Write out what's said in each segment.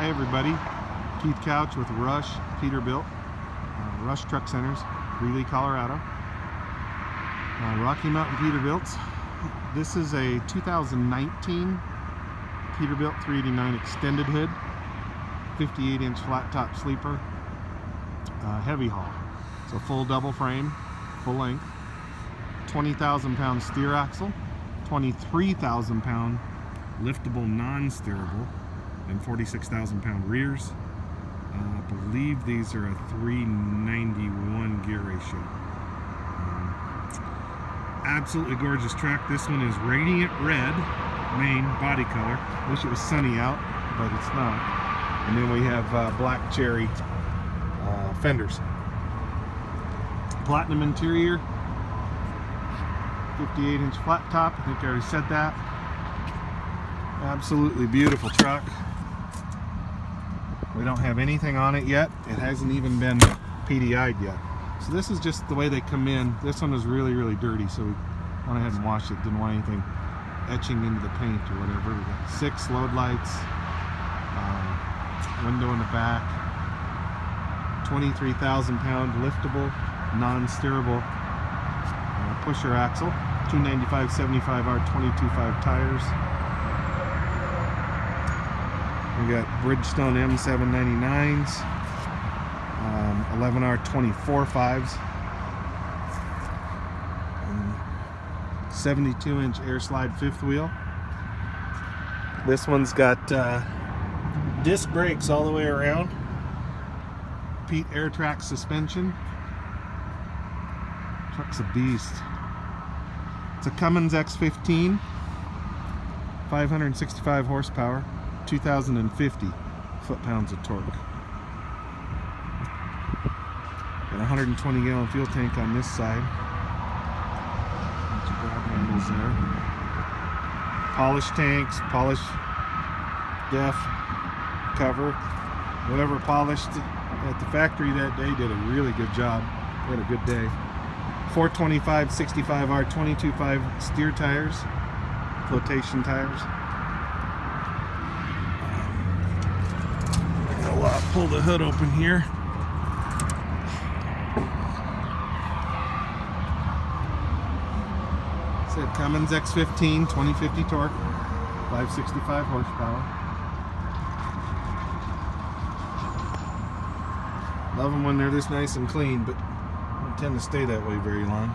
Hi everybody, Keith Couch with Rush Peterbilt, Rush Truck Centers, Greeley, Colorado. Rocky Mountain Peterbilts. This is a 2019 Peterbilt 389 extended hood, 58-inch flat top sleeper, heavy haul. So full double frame, full length, 20,000 pound steer axle, 23,000 pound liftable non-steerable, and 46,000 pound rears. I believe these are a 391 gear ratio. Absolutely gorgeous truck. This one is radiant red, main body color. Wish it was sunny out, but it's not. And then we have black cherry fenders. Platinum interior, 58-inch flat top. I think I already said that. Absolutely beautiful truck. We don't have anything on it yet. It hasn't even been PDI'd yet. So this is just the way they come in. This one is really, really dirty, so we went ahead and washed it. Didn't want anything etching into the paint or whatever. We got 6 load lights, window in the back, 23,000 pound liftable, non-steerable pusher axle, 295 75R 22.5 tires. We got Bridgestone M799s, 11R 24.5s, 72-inch air slide fifth wheel. This one's got disc brakes all the way around, Pete air track suspension. Truck's a beast. It's a Cummins X15, 565 horsepower, 2,050 foot-pounds of torque. Got a 120-gallon fuel tank on this side. Bunch of grab handles there. Polished tanks, polished def cover. Whoever polished at the factory that day did a really good job. Had a good day. 425 65R 22.5 steer tires, flotation tires. I'll pull the hood open here. Said Cummins X15, 2050 torque, 565 horsepower. Love them when they're this nice and clean, but don't tend to stay that way very long.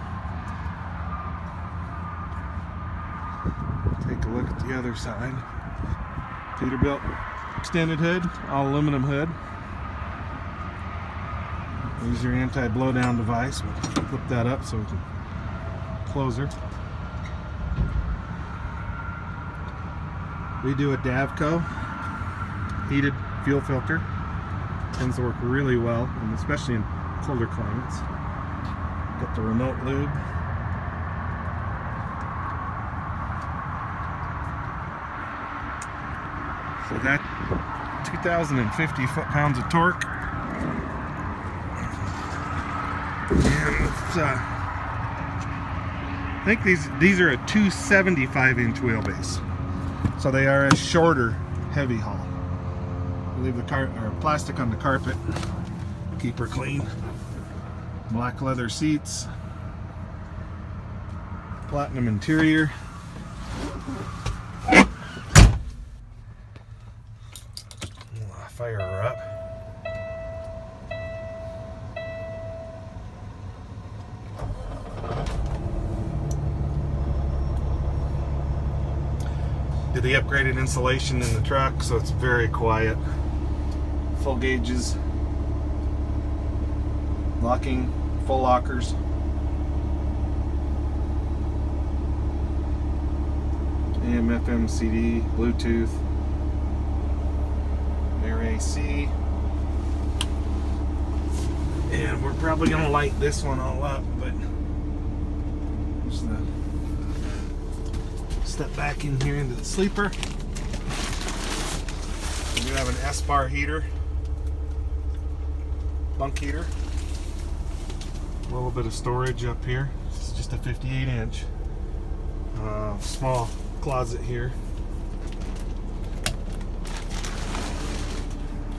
Take a look at the other side. Peterbilt extended hood, all aluminum hood. There's your anti-blowdown device. We'll flip that up so we can close her. We do a Davco heated fuel filter. Tends to work really well, and especially in colder climates. Got the remote lube. So that 2,050 foot-pounds of torque. And it's, I think these are a 275-inch wheelbase. So they are a shorter, heavy haul. We leave the plastic on the carpet, keep her clean. Black leather seats, platinum interior. Fire her up. Did the upgraded insulation in the truck, so it's very quiet. Full gauges, locking, full lockers. AM, FM, CD, Bluetooth, air AC. And we're probably gonna light this one all up, but just step back in here into the sleeper. We do have an S-bar heater, bunk heater. A little bit of storage up here. This is just a 58-inch. Small closet here.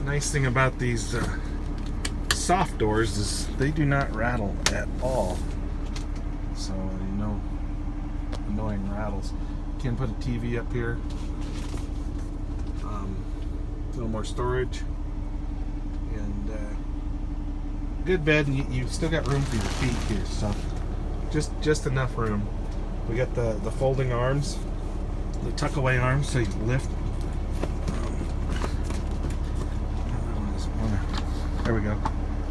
Nice thing about these soft doors is they do not rattle at all. So no annoying rattles. You can put a TV up here. A little more storage. And good bed, and you've still got room for your feet here. So just enough room. We got the folding arms, the tuck away arms, so you can lift. There we go.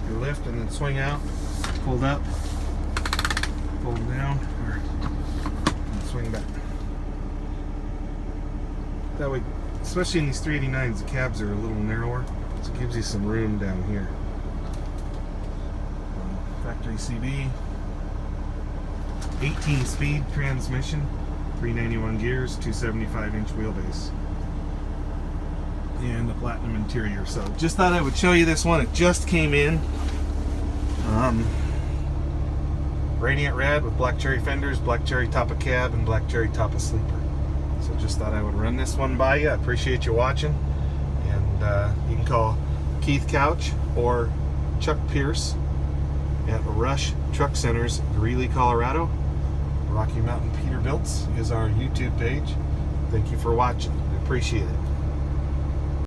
You lift and then swing out, fold up, fold down, and swing back. That way, especially in these 389s, the cabs are a little narrower, so it gives you some room down here. Factory CB, 18-speed transmission, 391 gears, 275-inch wheelbase, and a platinum interior. So just thought I would show you this one. It just came in. Radiant red with black cherry fenders, black cherry top of cab, and black cherry top of sleeper. So just thought I would run this one by you. I appreciate you watching. And you can call Keith Couch or Chuck Pierce at Rush Truck Centers, Greeley, Colorado. Rocky Mountain Peterbilts is our YouTube page. Thank you for watching. I appreciate it.